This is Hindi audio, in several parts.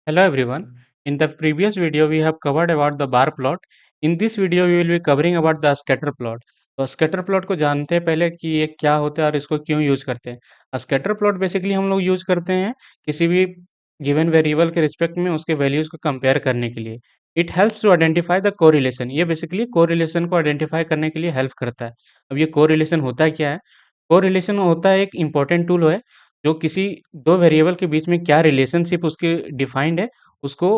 Hello everyone. In the previous video, we have covered about the bar plot. In this video, we will be covering about the scatter plot. तो स्कैटर प्लॉट को जानते हैं पहले कि ये क्या होता है और इसको क्यों यूज करते हैं। स्कैटर प्लॉट बेसिकली हम लोग यूज करते हैं किसी भी गिवन वेरिएबल के रिस्पेक्ट में उसके वैल्यूज को कंपेयर करने के लिए। It helps to identify the correlation. ये बेसिकली कोरिलेशन को आइडेंटिफाई करने के लिए हेल्प करता है। अब ये कोरिलेशन होता क्या है? कोरिलेशन होता है एक इम्पोर्टेंट टूल है जो किसी दो वेरिएबल के बीच में क्या रिलेशनशिप उसकी डिफाइंड है उसको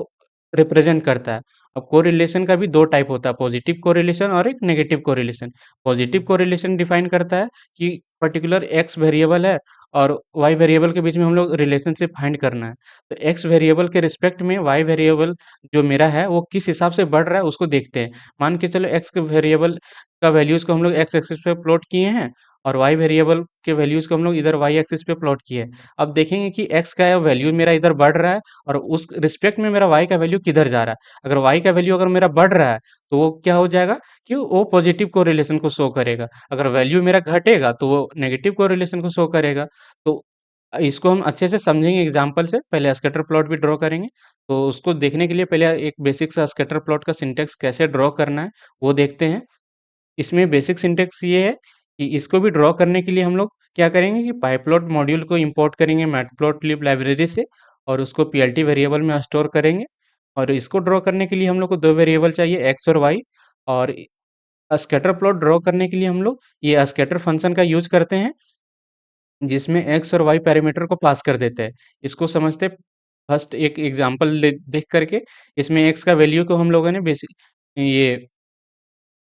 रिप्रेजेंट करता है। अब कोरिलेशन का भी दो टाइप होता है, पॉजिटिव कोरिलेशन और एक negative correlation. Positive correlation define करता है कि पर्टिकुलर एक्स वेरिएबल है और वाई वेरिएबल के बीच में हम लोग रिलेशनशिप फाइंड करना है। तो एक्स वेरिएबल के रिस्पेक्ट में वाई वेरिएबल जो मेरा है वो किस हिसाब से बढ़ रहा है उसको देखते हैं। मान के चलो एक्स के वेरिएबल का वैल्यूज को हम लोग एक्स एक्सिस पे प्लॉट किए हैं और वाई वेरिएबल के वैल्यूज को हम लोग इधर वाई एक्सिस पे प्लॉट किए हैं। अब देखेंगे कि एक्स का वैल्यू मेरा इधर बढ़ रहा है और उस रिस्पेक्ट में मेरा वाई का वैल्यू किधर जा रहा है। अगर वाई का वैल्यू अगर मेरा बढ़ रहा है तो वो क्या हो जाएगा कि वो पॉजिटिव कोरिलेशन को शो करेगा। अगर वैल्यू मेरा घटेगा तो वो नेगेटिव कोरिलेशन को शो करेगा। तो इसको हम अच्छे से समझेंगे एग्जांपल से। पहले स्कैटर प्लॉट भी ड्रॉ करेंगे। तो उसको देखने के लिए पहले एक बेसिक सा स्कैटर प्लॉट का सिंटेक्स कैसे ड्रॉ करना है वो देखते हैं। इसमें बेसिक सिंटेक्स ये है कि इसको भी ड्रॉ करने के लिए हम लोग क्या करेंगे कि पाइपलॉट मॉड्यूल को इंपोर्ट करेंगे मैटप्लॉटलिब लाइब्रेरी से और उसको पीएलटी वेरिएबल में स्टोर करेंगे। और इसको ड्रॉ करने के लिए हम लोग को दो वेरिएबल चाहिए, एक्स और वाई। और स्कैटर प्लॉट ड्रॉ करने के लिए हम लोग ये स्कैटर फंक्शन का यूज करते हैं जिसमें एक्स और वाई पैरामीटर को पास कर देते हैं। इसको समझते फर्स्ट एक एग्जांपल देख करके। इसमें एक्स का वैल्यू को हम लोगों ने बेसिक ये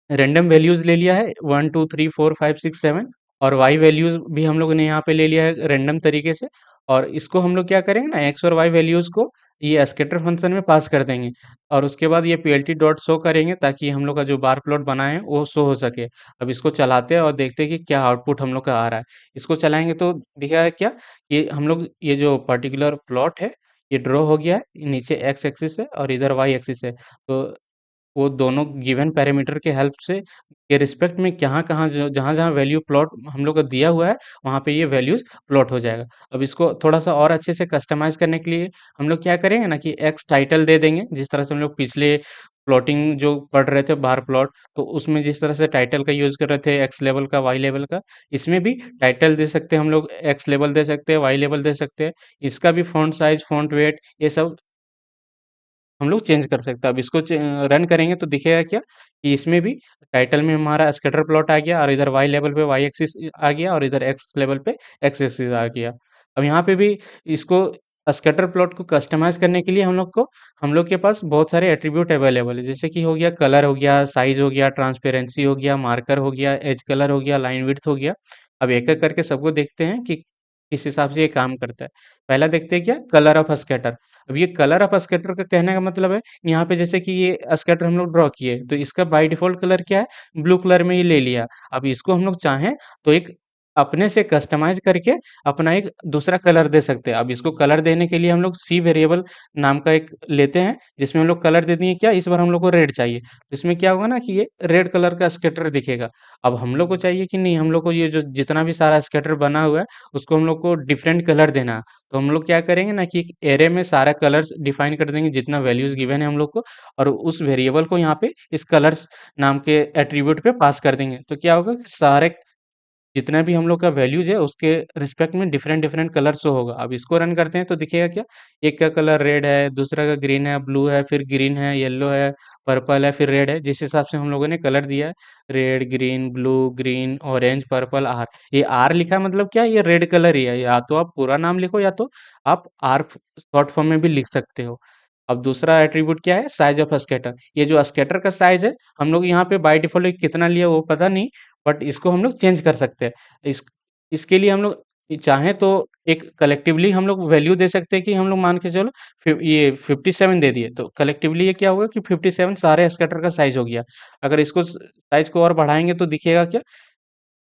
रैंडम वैल्यूज ले लिया है 1 2 3 4 5 6 7। और वाई वैल्यूज भी हम लोगों ने यहाँ पे ले लिया है रैंडम तरीके से। और इसको हम लोग क्या करेंगे ना, एक्स और वाई वैल्यूज को ये स्कैटर फंक्शन में पास कर देंगे। और उसके बाद ये पीएलटी डॉट शो करेंगे ताकि हम लोग का जो बार प्लॉट बनाए हैं वो शो हो सके। अब इसको चलाते हैं और देखते हैं कि क्या आउटपुट हम लोग का आ रहा है। इसको चलाएंगे तो दिखेगा क्या, ये हम लोग ये जो पर्टिकुलर प्लॉट है ये ड्रॉ हो गया है। नीचे एक्स एक्सिस है और इधर वाई एक्सिस है। तो वो दोनों गिवन पैरामीटर के हेल्प से के रिस्पेक्ट में कहाँ-कहाँ जो जहाँ-जहाँ वैल्यू प्लॉट हम लोग को दिया हुआ है, वहाँ पे ये वैल्यूज़ प्लॉट हो जाएगा। अब इसको थोड़ा-सा और अच्छे से कस्टमाइज़ करने के लिए हम लोग क्या करेंगे ना कि एक्स टाइटल दे देंगे, जिस तरह से हम लोग पिछले प्लॉटिंग जो पढ़ रहे थे बार प्लॉट, तो उसमें जिस तरह से टाइटल का यूज़ कर रहे थे एक्स लेवल का, वाई लेवल का, इसमें भी टाइटल दे सकते हैं हम लोग, एक्स लेवल दे सकते हैं, वाई लेवल दे सकते हैं। इसका भी फ़ॉन्ट साइज़, फ़ॉन्ट वेट ये सब हम लोग चेंज कर सकते हैं। अब इसको रन करेंगे तो दिखेगा क्या कि इसमें भी टाइटल में हमारा स्कैटर प्लॉट आ गया और इधर वाई लेवल पे वाई एक्सिस आ गया और इधर एक्स लेवल पे एक्स एक्सिस आ गया। अब यहाँ पे भी इसको स्कैटर प्लॉट को कस्टमाइज करने के लिए हम लोग के पास बहुत सारे एट्रीब्यूट अवेलेबल है, जैसे कि हो गया कलर, हो गया साइज, हो गया ट्रांसपेरेंसी, हो गया मार्कर, हो गया एज कलर, हो गया लाइन विड्थ, हो गया। अब एक एक करके सबको देखते हैं कि किस हिसाब से ये काम करता है। पहला देखते हैं क्या, कलर ऑफ स्कैटर। अब ये कलर ऑफ स्कैटर का कहने का मतलब है, यहाँ पे जैसे कि ये स्कैटर हम लोग ड्रॉ किए तो इसका बाय डिफ़ॉल्ट कलर क्या है? ब्लू कलर में ही ले लिया। अब इसको हम लोग चाहें तो एक अपने से कस्टमाइज़ करके अपना एक दूसरा कलर दे सकते हैं। अब इसको कलर देने के लिए हम लोग सी वेरिएबल नाम का एक लेते हैं, जिसमें हम लोग कलर दे दिए क्या, इस बार हम लोग को रेड चाहिए। तो इसमें क्या होगा ना कि ये रेड कलर का स्कैटर दिखेगा। अब हम लोग को चाहिए कि नहीं, हम लोग को ये जो जितना भी सारा स्कैटर बना हुआ है, उसको हम लोग को डिफरेंट कलर देना है। तो हम लोग क्या करेंगे ना कि एक एरे में सारा कलर्स डिफाइन कर देंगे जितना वैल्यूज गिवन है हम लोग को। और उस वेरिएबल को यहाँ पे इस कलर्स नाम के एट्रीब्यूट पे पास कर देंगे। तो क्या होगा कि सारे जितना भी हम लोग का वैल्यूज है उसके रिस्पेक्ट में डिफरेंट डिफरेंट कलर शो होगा। अब इसको रन करते हैं तो दिखेगा क्या, एक का कलर रेड है, दूसरा का ग्रीन है, ब्लू है, फिर ग्रीन है, येलो है, पर्पल है, फिर रेड है। जिस हिसाब से हम लोगों ने कलर दिया है, red, green, blue, green, orange, purple, R. ये आर लिखा है मतलब क्या, ये रेड कलर ही है। या तो आप पूरा नाम लिखो या तो आप आर शॉर्ट फॉर्म में भी लिख सकते हो। अब दूसरा एट्रीब्यूट क्या है, साइज ऑफ स्कैटर। ये जो स्कैटर का साइज है हम लोग यहाँ पे बाय डिफॉल्ट कितना लिया वो पता नहीं, बट इसको हम लोग चेंज कर सकते हैं। इस इसके लिए हम लोग चाहें तो एक कलेक्टिवली हम लोग वैल्यू दे सकते हैं कि हम लोग मान के चलो ये 57 दे दिए तो कलेक्टिवली ये क्या होगा कि 57 सारे स्कैटर का साइज हो गया। अगर इसको साइज को और बढ़ाएंगे तो दिखेगा क्या,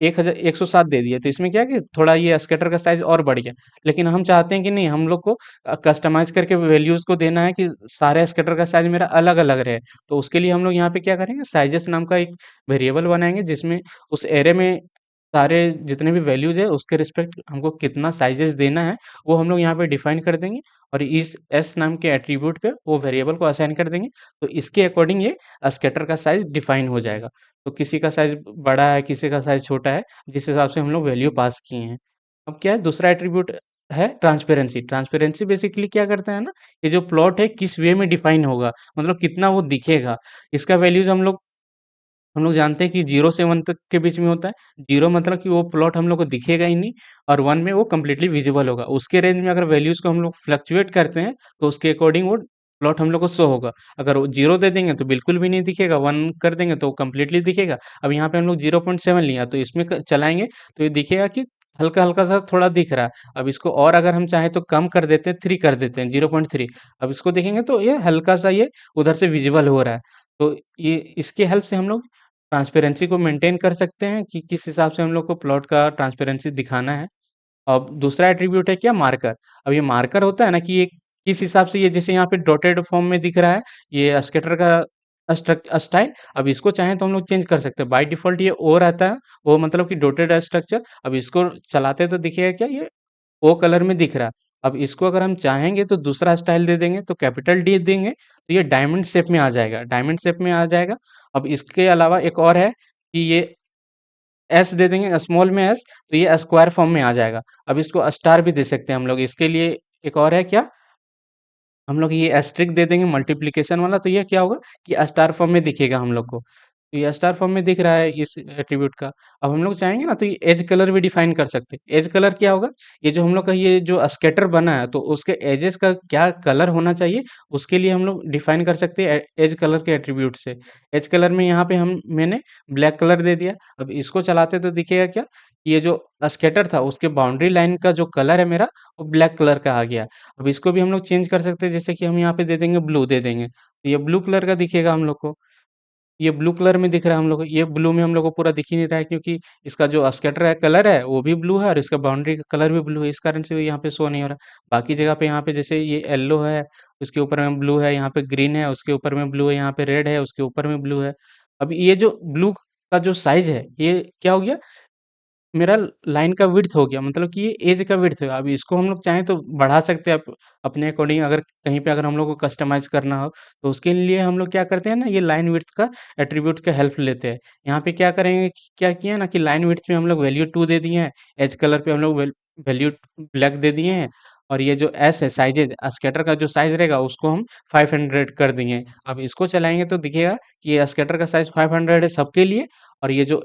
1,107 दे दिया। तो इसमें क्या है कि थोड़ा ये स्कैटर का साइज और बढ़ गया। लेकिन हम चाहते हैं कि नहीं, हम लोग को कस्टमाइज करके वैल्यूज को देना है कि सारे स्कैटर का साइज मेरा अलग अलग रहे। तो उसके लिए हम लोग यहाँ पे क्या करेंगे, साइजेस नाम का एक वेरिएबल बनाएंगे जिसमें उस एरे में सारे जितने भी वैल्यूज़ है उसके रिस्पेक्ट हमको कितना साइज़ेस देना है, वो हम लोग यहाँ पे डिफाइन कर देंगे और इस s नाम के एट्रीब्यूट पे वो वेरिएबल को असाइन कर देंगे। तो इसके अकॉर्डिंग ये स्कैटर का साइज़ डिफाइन हो जाएगा। तो किसी का साइज़ बड़ा है, किसी का साइज़ छोटा है, जिस हिसाब से हम लोग वैल्यू पास किए हैं। अब क्या है दूसरा एट्रीब्यूट है ट्रांसपेरेंसी। ट्रांसपेरेंसी बेसिकली क्या करता है ना, ये जो प्लॉट है किस वे में डिफाइन होगा, मतलब कितना वो दिखेगा। इसका वैल्यूज़ हम लोग जानते हैं कि 0 से 1 तक के बीच में होता है। 0 मतलब कि वो प्लॉट हम लोग को दिखेगा ही नहीं और 1 में वो कंप्लीटली विज़िबल होगा। उसके रेंज में अगर वैल्यूज़ को हम लोग फ्लक्चुएट करते हैं, तो उसके अकॉर्डिंग वो प्लॉट हम लोग को शो होगा। अगर वो 0 दे देंगे तो बिल्कुल भी नहीं दिखेगा, 1 कर देंगे तो कंप्लीटली दिखेगा। अब यहाँ पे हम लोग 0.7 लिया तो इसमें चलाएँगे तो ये दिखेगा कि हल्का-हल्का सा थोड़ा दिख रहा है। अब इसको और अगर हम चाहें तो कम कर देते हैं, 3 कर देते हैं, 0.3। अब इसको देखेंगे तो ये हल्का-सा ये उधर से विज़िबल हो रहा है। तो ये इसके हेल्प से हम लोग ट्रांसपेरेंसी को मेंटेन कर सकते हैं कि किस हिसाब से हम लोग को प्लॉट का ट्रांसपेरेंसी दिखाना है। अब दूसरा एट्रीब्यूट है क्या मार्कर। अब ये मार्कर होता है ना कि ये किस हिसाब से ये जैसे यहाँ पे डॉटेड फॉर्म में दिख रहा है, ये स्केटर का स्टाइल। अब इसको चाहें तो हम लोग चेंज कर सकते हैं। बाय डिफ़ॉल्ट ये ओ रहता है, ओ मतलब कि डॉटेड स्ट्रक्चर। अब इसको चलाते तो दिखेगा क्या ये ओ कलर में दिख रहा है। अब इसको अगर हम चाहेंगे तो दूसरा स्टाइल दे देंगे, तो कैपिटल डी देंगे, तो ये डायमंड शेप में आ जाएगा, डायमंड शेप में आ जाएगा। अब इसके अलावा एक और है कि ये एस दे देंगे, स्मॉल में एस, तो ये स्क्वायर फॉर्म में आ जाएगा। अब इसको स्टार भी दे सकते हैं हम लोग। इसके लिए एक और है क्या, हम लोग ये एस्टेरिस्क दे देंगे मल्टीप्लिकेशन वाला, तो ये क्या होगा कि स्टार फॉर्म में दिखेगा हम लोग को। तो ये स्टार फॉर्म में दिख रहा है इस एट्रीब्यूट का। अब हम लोग चाहेंगे ना तो ये एज कलर भी डिफाइन कर सकते हैं। एज कलर क्या होगा, ये जो हम लोग का ये जो स्कैटर बना है तो उसके एजेस का क्या कलर होना चाहिए, उसके लिए हम लोग डिफाइन कर सकते हैं एज कलर के एट्रीब्यूट से। एज कलर में यहाँ पे मैंने ब्लैक कलर दे दिया। अब इसको चलाते तो दिखेगा क्या, ये जो स्कैटर था उसके बाउंड्री लाइन का जो कलर है मेरा, वो ब्लैक कलर का आ गया। अब इसको भी हम लोग चेंज कर सकते हैं, जैसे कि हम यहाँ पे दे देंगे ब्लू दे देंगे, तो ये ब्लू कलर का दिखेगा हम लोग को। ये ब्लू कलर में दिख रहा है हम लोग को, ये ब्लू में हम लोग को पूरा दिख ही नहीं रहा है क्योंकि इसका जो स्कैटर है कलर है वो भी ब्लू है और इसका बाउंड्री का कलर भी ब्लू है, इस कारण से वो यहाँ पे शो नहीं हो रहा। बाकी जगह पे यहाँ पे जैसे ये येलो है, उसके ऊपर में ब्लू है, यहाँ पे ग्रीन है, उसके ऊपर में ब्लू है, यहाँ पे रेड है, उसके ऊपर में ब्लू है। अब ये जो ब्लू का जो साइज़ है, ये क्या हो गया, मेरा लाइन का विड्थ हो गया, मतलब कि ये एज का विड्थ है। अब इसको हम लोग चाहें तो बढ़ा सकते हैं अपने अकॉर्डिंग। अगर कहीं पे अगर हम लोग को कस्टमाइज़ करना हो, तो उसके लिए हम लोग क्या करते हैं ना, ये लाइन विड्थ का एट्रीब्यूट का हेल्प लेते हैं। यहाँ पे क्या करेंगे क्या किया ना कि लाइन विड्थ में हम लोग वैल्यू 2 दे दिए हैं, एज कलर पे हम लोग वैल्यू ब्लैक दे दिए हैं और ये जो एस है साइजेज़ स्कैटर का जो साइज़ रहेगा उसको हम 500 कर दिए हैं। अब इसको चलाएँगे तो दिखेगा कि ये स्कैटर का साइज़ 500 है सबके लिए और ये जो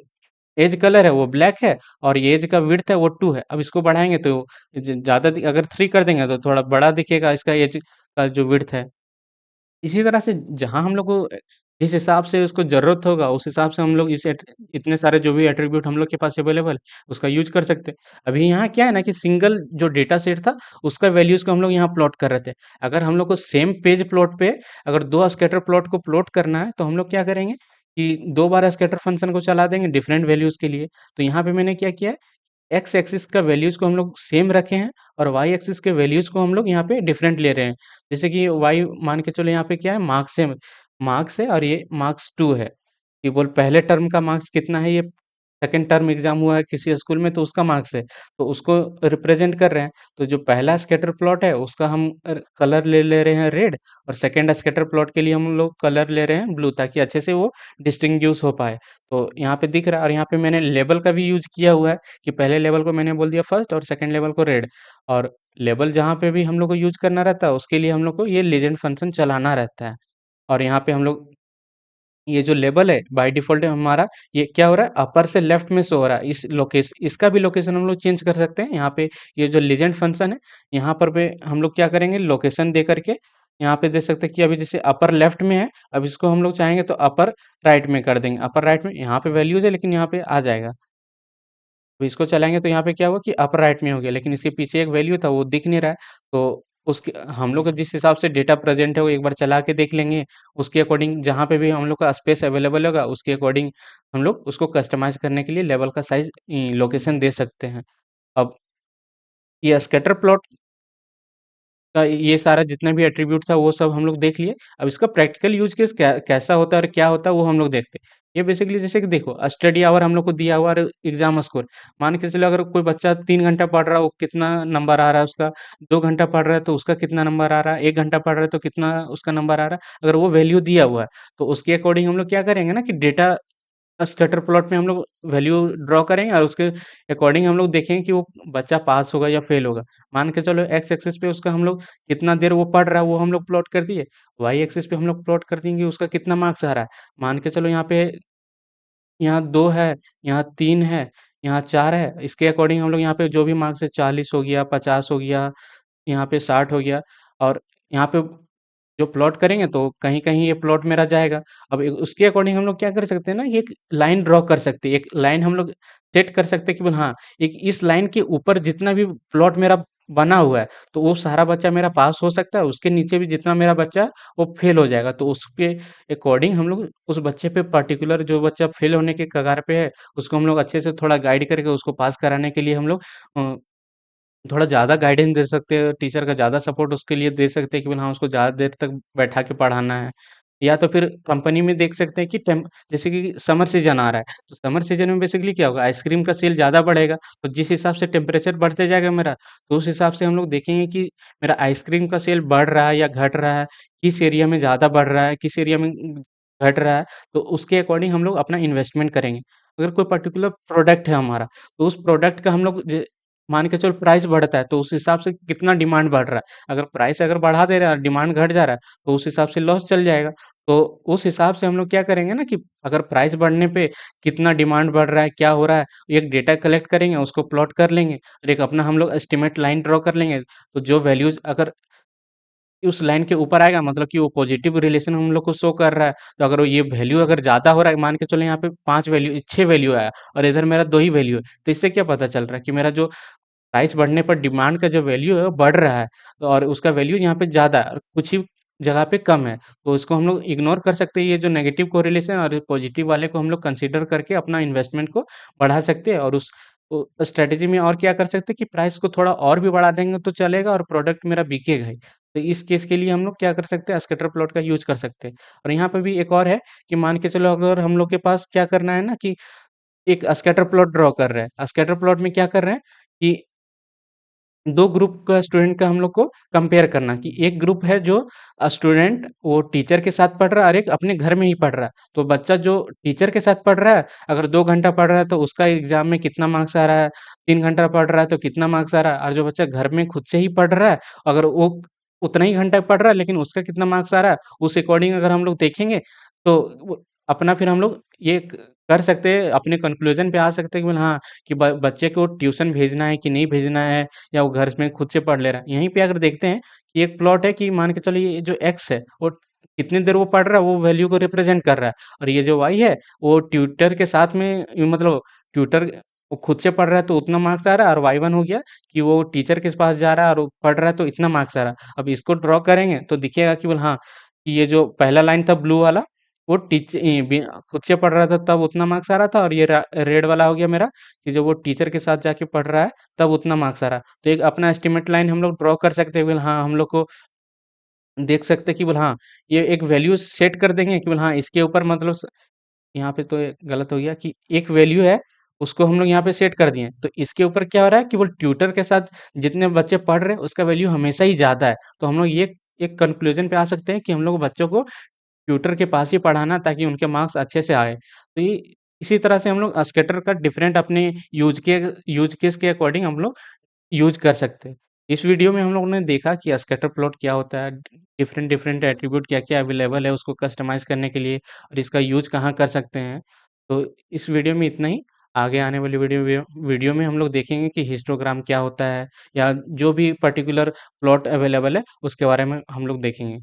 एज कलर है वो ब्लैक है और ये एज का विड्थ है वो 2 है। अब इसको बढ़ाएँगे तो ज़्यादा अगर 3 कर देंगे तो थोड़ा बड़ा दिखेगा इसका एज का जो विड्थ है। इसी तरह से जहाँ हम लोग को जिस हिसाब से उसको ज़रूरत होगा उस हिसाब से हम लोग इस इतने सारे जो भी एट्रीब्यूट हम लोग के पास अवेलेबल है उसका यूज़ कर सकते हैं। अभी यहाँ क्या है ना कि सिंगल जो डेटा सेट था उसका वैल्यूज़ को हम लोग यहाँ प्लॉट कर रहे थे। अगर हम लोग को सेम पेज प्लॉट पे अगर 2 स्कैटर प्लॉट को प्लॉट करना है तो हम लोग क्या करेंगे कि 2 बार स्कैटर फंक्शन को चला देंगे डिफरेंट वैल्यूज़ के लिए। तो यहाँ पे मैंने क्या किया है, एक्स एक्सिस का वैल्यूज़ को हम लोग सेम रखे हैं और वाई एक्सिस के वैल्यूज़ को हम लोग यहाँ पे डिफरेंट ले रहे हैं। जैसे कि वाई मान के चलो यहाँ पे क्या है, मार्क्स है और ये मार्क्स 2 है। ये बोल पहले टर्म का मार्क्स कितना है, ये सेकंड टर्म एग्ज़ाम हुआ है किसी स्कूल में तो उसका मार्क्स है। तो उसको रिप्रेज़ेंट कर रहे हैं। तो जो पहला स्कैटर प्लॉट है उसका हम कलर ले ले रहे हैं रेड और सेकंड स्कैटर प्लॉट के लिए हम लोग कलर ले रहे हैं ब्लू, ताकि अच्छे से वो डिस्टिंग्विश हो पाए। तो यहाँ पे दिख रहा है और यहाँ पे मैंने लेबल का भी यूज़ किया हुआ है कि पहले लेवल को मैंने बोल दिया फर्स्ट और सेकंड लेवल को रेड। और लेबल जहाँ पे भी हम लोग को यूज़ करना रहता है उसके लिए हम लोग को ये लीजेंड फंक्शन चलाना रहता है। और यहाँ पे हम लोग ये जो लेबल है बाय डिफ़ॉल्ट हमारा ये क्या हो रहा है, अपर से लेफ्ट में शो हो रहा है। इसका भी लोकेशन हम लोग चेंज कर सकते हैं। यहाँ पे ये जो लीजेंड फंक्शन है, यहाँ पर पे हम लोग क्या करेंगे लोकेशन दे करके यहाँ पे दे सकते हैं कि अभी जैसे अपर लेफ्ट में है, अब इसको हम लोग चाहेंगे तो अपर राइट में कर देंगे। अपर राइट में यहाँ पे वैल्यूज़ है लेकिन यहाँ पे आ जाएगा। तो इसको चलाएँगे तो यहाँ पे क्या हुआ कि अपर राइट में हो गया, लेकिन इसके पीछे एक वैल्यू था वो दिख नहीं रहा है। तो उसके हम लोग को जिस हिसाब से डेटा प्रेज़ेंट है वो एक बार चला के देख लेंगे। उसके अकॉर्डिंग जहाँ पे भी हम लोग का स्पेस अवेलेबल होगा उसके अकॉर्डिंग हम लोग उसको कस्टमाइज़ करने के लिए लेवल का साइज़ लोकेशन दे सकते हैं। अब ये स्कैटर प्लॉट का ये सारा जितना भी एट्रीब्यूट था वो सब हम लोग देख लिए। अब इसका प्रैक्टिकल यूज़ केस कैसा होता है और क्या होता है वो हम लोग देखते हैं। ये बेसिकली जैसे कि देखो स्टडी आवर हम लोग को दिया हुआ और एग्जाम स्कोर। मान के चलो अगर कोई बच्चा 3 घंटा पढ़ रहा है, वो कितना नंबर आ रहा है उसका, 2 घंटा पढ़ रहा है तो उसका कितना नंबर आ रहा है, 1 घंटा पढ़ रहा है तो कितना उसका नंबर आ रहा है। अगर वो वैल्यू दिया हुआ है, तो उसके अकॉर्डिंग हम लोग क्या करेंगे ना कि डेटा स्कैटर प्लॉट में हम लोग वैल्यू ड्रॉ करेंगे और उसके अकॉर्डिंग हम लोग देखेंगे कि वो बच्चा पास होगा या फेल होगा। मान के चलो एक्स एक्सिस पे उसका हम लोग कितना देर वो पढ़ रहा है वो हम लोग प्लॉट कर दिए, वाई एक्सिस पे हम लोग प्लॉट कर देंगे उसका कितना मार्क्स आ रहा है। मान के चलो यहाँ 2 है, यहाँ 3 है, यहाँ 4 है, इसके अकॉर्डिंग हम लोग यहाँ पे जो भी मार्क्स है 40 हो गया, 50 हो गया, यहाँ पे 60 हो गया और यहाँ पे जो प्लॉट करेंगे तो कहीं-कहीं ये प्लॉट मेरा जाएगा। अब उसके अकॉर्डिंग हम लोग क्या कर सकते हैं ना, ये एक लाइन ड्रॉ कर सकते हैं। एक लाइन हम लोग सेट कर सकते हैं कि बोल हाँ, एक इस लाइन के ऊपर जितना भी प्लॉट मेरा बना हुआ है, तो वो सारा बच्चा मेरा पास हो सकता है। उसके नीचे भी जितना मेरा बच्चा वो फेल हो जाएगा। तो उसके अकॉर्डिंग हम लोग उस बच्चे पे पर्टिकुलर जो बच्चा फेल होने के कगार पे है, उसको हम लोग अच्छे से थोड़ा गाइड करके उसको पास कराने के लिए हम लोग अ, थोड़ा ज़्यादा गाइडेंस दे सकते हैं, टीचर का ज़्यादा सपोर्ट उसके लिए दे सकते हैं कि हाँ, उसको ज़्यादा देर तक बैठा के पढ़ाना है। या तो फिर कंपनी में देख सकते हैं कि जैसे कि समर सीज़न आ रहा है, तो समर सीज़न में बेसिकली क्या होगा, आइसक्रीम का सेल ज़्यादा बढ़ेगा, तो जिस हिसाब से टेम्परेचर बढ़ते जाएगा मेरा, तो उस हिसाब से हम लोग देखेंगे कि मेरा आइसक्रीम का सेल बढ़ रहा है या घट रहा है, किस एरिया में ज़्यादा बढ़ रहा है, किस एरिया में घट रहा है, तो उसके अकॉर्डिंग हम लोग अपना इन्वेस्टमेंट करेंगे। अगर कोई पर्टिकुलर प्रोडक्ट है हमारा, तो उस प्रोडक्ट का हम लोग मान के चलो प्राइस बढ़ता है तो उस हिसाब से कितना डिमांड बढ़ रहा है। अगर प्राइस अगर बढ़ा दे रहा है, डिमांड घट जा रहा है, तो उस हिसाब से लॉस चल जाएगा। तो उस हिसाब से हम लोग क्या करेंगे ना कि अगर प्राइस बढ़ने पे कितना डिमांड बढ़ रहा है, क्या हो रहा है, एक डेटा कलेक्ट करेंगे, उसको प्लॉट कर लेंगे और एक अपना हम लोग एस्टीमेट लाइन ड्रॉ कर लेंगे। तो जो वैल्यूज़ अगर उस लाइन के ऊपर आएगा मतलब कि वो पॉजिटिव रिलेशन हम लोग को शो कर रहा है। तो अगर ये वैल्यू अगर ज़्यादा हो रहा है, मान के चलो यहाँ पे 5 वैल्यू 6 वैल्यू आया और इधर मेरा 2 ही वैल्यू है। तो इससे क्या पता चल रहा है कि मेरा जो प्राइस बढ़ने पर डिमांड का जो वैल्यू है वो बढ़ रहा है और उसका वैल्यू यहाँ पे ज़्यादा है और कुछ ही जगह पे कम है। तो इसको हम लोग इग्नोर कर सकते हैं ये जो नेगेटिव कोरिलेशन और पॉजिटिव वाले को हम लोग कंसीडर करके अपना इन्वेस्टमेंट को बढ़ा सकते हैं और उस स्ट्रैटेजी में और क्या कर सकते हैं कि प्राइस को थोड़ा और भी बढ़ा देंगे तो चलेगा और प्रोडक्ट मेरा बिकेगा ही। तो इस केस के लिए हम लोग क्या कर सकते हैं स्कैटर प्लॉट का यूज़ कर सकते हैं। और यहाँ पे भी एक और है कि मान के चलो अगर हम लोग के पास क्या करना है ना कि एक स्कैटर प्लॉट ड्रॉ कर रहे हैं। स्कैटर प्लॉट में क्या कर रहे हैं कि 2 ग्रुप का स्टूडेंट का हम लोग को कंपेयर करना कि एक ग्रुप है जो स्टूडेंट वो टीचर के साथ पढ़ रहा है और एक अपने घर में ही पढ़ रहा है। तो बच्चा जो टीचर के साथ पढ़ रहा है, अगर 2 घंटा पढ़ रहा है तो उसका एग्ज़ाम में कितना मार्क्स आ रहा है, 3 घंटा पढ़ रहा है तो कितना मार्क्स आ रहा है और जो बच्चा घर में खुद से ही पढ़ रहा है, अगर वो उतना ही घंटा पढ़ रहा है लेकिन उसका कितना मार्क्स आ रहा है, उस अकॉर्डिंग अगर हम लोग देखेंगे तो वो अपना फिर हम लोग ये कर सकते हैं, अपने कंक्लूज़न पे आ सकते हैं कि बोले हाँ, कि ब बच्चे को ट्यूशन भेजना है कि नहीं भेजना है या वो घर में खुद से पढ़ ले रहा है। यहीं पे अगर देखते हैं कि एक प्लॉट है कि मान के चलो ये जो एक्स है, वो कितनी देर वो पढ़ रहा है, वो वैल्यू को रिप्रेज़ेंट कर रहा है और ये जो वाई है, वो ट्यूटर के साथ में मतलब ट्यूटर वो खुद से पढ़ रहा है तो उतना मार्क्स आ रहा है और वाई 1 हो गया कि वो टीचर के पास जा रहा है और वो पढ़ रहा है तो इतना मार्क्स आ रहा है। अब इसको ड्रॉ करेंगे तो दिखेगा कि बोले हाँ, कि ये जो पहला लाइन था ब्लू वाला, वो खुद से पढ़ रहा था तब उतना मार्क्स आ रहा था और ये रेड वाला हो गया मेरा कि जब वो टीचर के साथ जाके पढ़ रहा है तब उतना मार्क्स आ रहा है। तो एक अपना एस्टीमेट लाइन हम लोग ड्रॉ कर सकते हैं बोले हाँ, हम लोग को देख सकते हैं कि बोले हाँ, ये एक वैल्यू सेट कर देंगे कि बोले हाँ, इसके ऊपर मतलब यहाँ पे तो ये गलत हो गया कि एक वैल्यू है, उसको हम लोग यहाँ पे सेट कर दिए। तो इसके ऊपर क्या हो रहा है कि वो ट्यूटर के साथ जितने बच्चे पढ़ रहे हैं, उसका वैल्यू हमेशा ही ज़्यादा है। तो हम लोग ये एक कंक्लूज़न पे आ सकते हैं कि हम लोग बच्चों को ट्यूटर के पास ही पढ़ाना ताकि उनके मार्क्स अच्छे से आए। तो ये इसी तरह से हम लोग स्कैटर का डिफरेंट अपने यूज़ केस के अकॉर्डिंग हम लोग यूज़ कर सकते हैं। इस वीडियो में हम लोगों ने देखा कि स्कैटर प्लॉट क्या होता है, डिफरेंट डिफरेंट एट्रीब्यूट क्या-क्या अवेलेबल है उसको कस्टमाइज़ करने के लिए और इसका यूज़ कहाँ कर सकते हैं। तो इस वीडियो में इतना ही। आगे आने वाली वीडियो में हम लोग देखेंगे कि हिस्टोग्राम क्या होता है या जो भी पर्टिकुलर प्लॉट अवेलेबल है, उसके बारे में हम लोग देखेंगे।